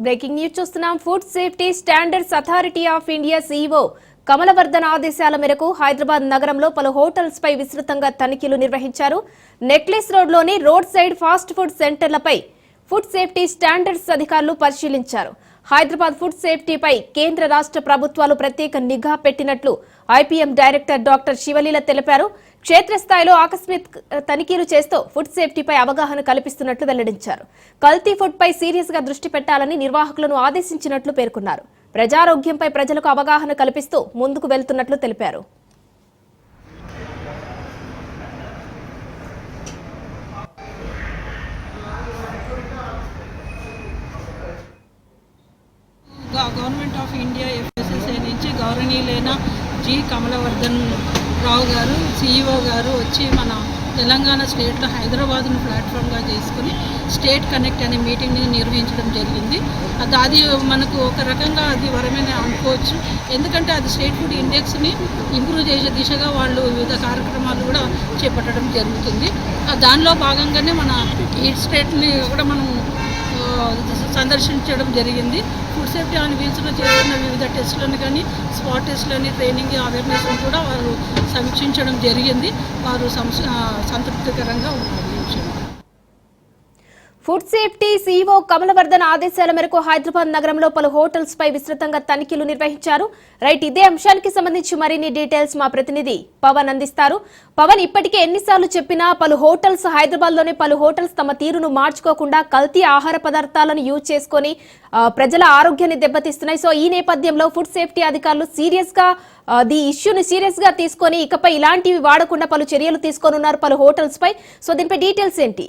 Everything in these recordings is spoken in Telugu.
బ్రేకింగ్ న్యూస్ చూస్తున్నాం. Food safety standards authority of India CEO Kamalavardhan ఆదేశాల మేరకు హైదరాబాద్ నగరంలో పలు హోటల్స్ పై విస్తృతంగా తనిఖీలు నిర్వహించారు. నెక్లెస్ రోడ్లోని రోడ్ సైడ్ ఫాస్ట్ ఫుడ్ సెంటర్లపై ఫుడ్ సేఫ్టీ స్టాండర్డ్స్ అధికారులు పరిశీలించారు. హైదరాబాద్ ఫుడ్ సేఫ్టీపై కేంద్ర రాష్ట్ర ప్రభుత్వాలు ప్రత్యేక నిఘా పెట్టినట్లు ఐపీఎం డైరెక్టర్ డాక్టర్ శివలీల తెలిపారు. క్షేత్రస్థాయిలో ఆకస్మిక తనిఖీలు చేస్తూ ఫుడ్ సేఫ్టీపై అవగాహన కల్పిస్తున్నట్లు వెల్లడించారు. కల్తీ ఫుడ్ పై సీరియస్ గా దృష్టి పెట్టాలని నిర్వాహకులను ఆదేశించినట్లు పేర్కొన్నారు. ప్రజారోగ్యంపై ప్రజలకు అవగాహన కల్పిస్తూ ముందుకు వెళ్తున్నట్లు తెలిపారు. గవర్నమెంట్ ఆఫ్ ఇండియా ఎఫ్ఎస్ఎస్ఐ నుంచి గౌరవనీయులైన జి కమలవర్ధన్ రావు గారు సిఇఓ గారు వచ్చి మన తెలంగాణ స్టేట్లో హైదరాబాద్ను ప్లాట్ఫామ్గా చేసుకుని స్టేట్ కనెక్ట్ అనే మీటింగ్ని నిర్వహించడం జరిగింది. అది మనకు ఒక రకంగా అది వరమేనే అనుకోవచ్చు. ఎందుకంటే అది స్టేట్ ఫుడ్ ఇండెక్స్ని ఇంప్రూవ్ చేసే దిశగా వాళ్ళు వివిధ కార్యక్రమాలు కూడా చేపట్టడం జరుగుతుంది. దానిలో భాగంగానే మన ఈ స్టేట్ని కూడా మనం సందర్శించడం జరిగింది. ఫుడ్ సేఫ్టీ ఆన్ వీల్స్లో చేస్తున్న వివిధ టెస్టులను కానీ స్పాట్ టెస్టులని ట్రైనింగ్ అవేర్నెస్ కూడా వారు సమీక్షించడం జరిగింది. వారు సంతృప్తికరంగా ఉన్నారు. ఫుడ్ సేఫ్టీ సీఈఓ కమలవర్ధన్ ఆదేశాల మేరకు హైదరాబాద్ నగరంలో పలు హోటల్స్ పై విస్తృతంగా తనిఖీలు నిర్వహించారు. ఇదే అంశానికి సంబంధించి మరిన్ని డీటెయిల్స్ మా ప్రతినిధి పవన్ అందిస్తారు. పవన్, ఇప్పటికే ఎన్నిసార్లు చెప్పినా పలు హోటల్స్ హైదరాబాద్ లోని పలు హోటల్స్ తమ తీరును మార్చుకోకుండా కల్తీ ఆహార పదార్థాలను యూజ్ చేసుకుని ప్రజల ఆరోగ్యాన్ని దెబ్బతీస్తున్నాయి. సో ఈ నేపథ్యంలో ఫుడ్ సేఫ్టీ అధికారులు ఈ ఇష్యూని సీరియస్ గా తీసుకొని ఇకపై ఇలాంటివి వాడకుండా పలు చర్యలు తీసుకోనున్నారు పలు హోటల్స్ పై. సో దీనిపై డీటెయిల్స్ ఏంటి?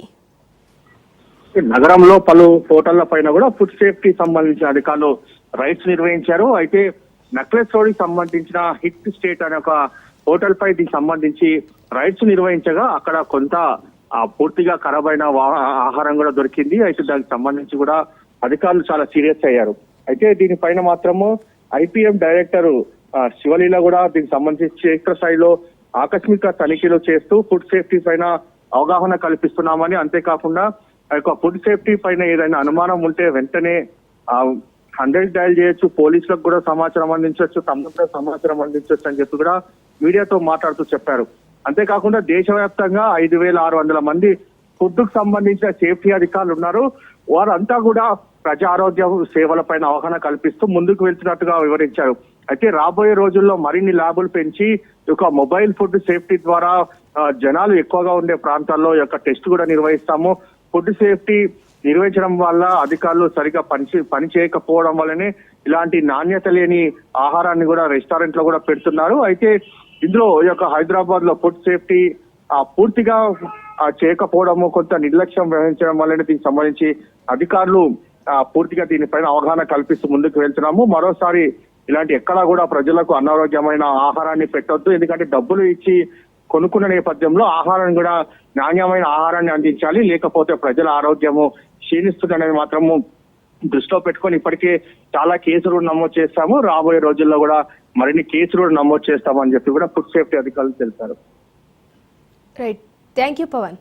నగరంలో పలు హోటళ్ల పైన కూడా ఫుడ్ సేఫ్టీ సంబంధించిన అధికారులు రైడ్స్ నిర్వహించారు. అయితే నెక్లెస్ రోడ్ కి సంబంధించిన హిట్ స్టేట్ అనే ఒక హోటల్ పై దీనికి సంబంధించి రైడ్స్ నిర్వహించగా అక్కడ కొంత పూర్తిగా ఖరాబ్ అయిన ఆహారం కూడా దొరికింది. అయితే దానికి సంబంధించి కూడా అధికారులు చాలా సీరియస్ అయ్యారు. అయితే దీనిపైన మాత్రము ఐపీఎం డైరెక్టర్ శివలీల కూడా దీనికి సంబంధించి క్షేత్రస్థాయిలో ఆకస్మిక తనిఖీలు చేస్తూ ఫుడ్ సేఫ్టీ పైన అవగాహన కల్పిస్తున్నామని, అంతేకాకుండా ఫుడ్ సేఫ్టీ పైన ఏదైనా అనుమానం ఉంటే వెంటనే 100 డయల్ చేయొచ్చు, పోలీసులకు కూడా సమాచారం అందించవచ్చు, తమకు సమాచారం అందించవచ్చు అని చెప్పి కూడా మీడియాతో మాట్లాడుతూ చెప్పారు. అంతేకాకుండా దేశవ్యాప్తంగా 5,600 మంది ఫుడ్ కు సంబంధించిన సేఫ్టీ అధికారులు ఉన్నారు. వారంతా కూడా ప్రజా ఆరోగ్య సేవల పైన అవగాహన కల్పిస్తూ ముందుకు వెళ్తున్నట్టుగా వివరించారు. అయితే రాబోయే రోజుల్లో మరిన్ని ల్యాబులు పెంచి ఒక మొబైల్ ఫుడ్ సేఫ్టీ ద్వారా జనాలు ఎక్కువగా ఉండే ప్రాంతాల్లో యొక్క టెస్ట్ కూడా నిర్వహిస్తాము. ఫుడ్ సేఫ్టీ నిర్వహించడం వల్ల అధికారులు సరిగా పని చేయకపోవడం వల్లనే ఇలాంటి నాణ్యత లేని ఆహారాన్ని కూడా రెస్టారెంట్ లో కూడా పెడుతున్నారు. అయితే ఇందులో ఈ యొక్క హైదరాబాద్ లో ఫుడ్ సేఫ్టీ పూర్తిగా చేయకపోవడము, కొంత నిర్లక్ష్యం వహించడం వల్లనే దీనికి సంబంధించి అధికారులు పూర్తిగా దీనిపైన అవగాహన కల్పిస్తూ ముందుకు వెళ్తున్నాము. మరోసారి ఇలాంటి ఎక్కడా కూడా ప్రజలకు అనారోగ్యమైన ఆహారాన్ని పెట్టొద్దు. ఎందుకంటే డబ్బులు ఇచ్చి కొనుక్కున్న నేపథ్యంలో ఆహారాన్ని కూడా నాణ్యమైన ఆహారాన్ని అందించాలి, లేకపోతే ప్రజల ఆరోగ్యము క్షీణిస్తుందనేది మాత్రము దృష్టిలో పెట్టుకొని ఇప్పటికే చాలా కేసులు నమోదు చేస్తాము. రాబోయే రోజుల్లో కూడా మరిన్ని కేసులు నమోదు చేస్తామని చెప్పి కూడా ఫుడ్ సేఫ్టీ అధికారులు తెలిపారు. Right, thank you Pawan.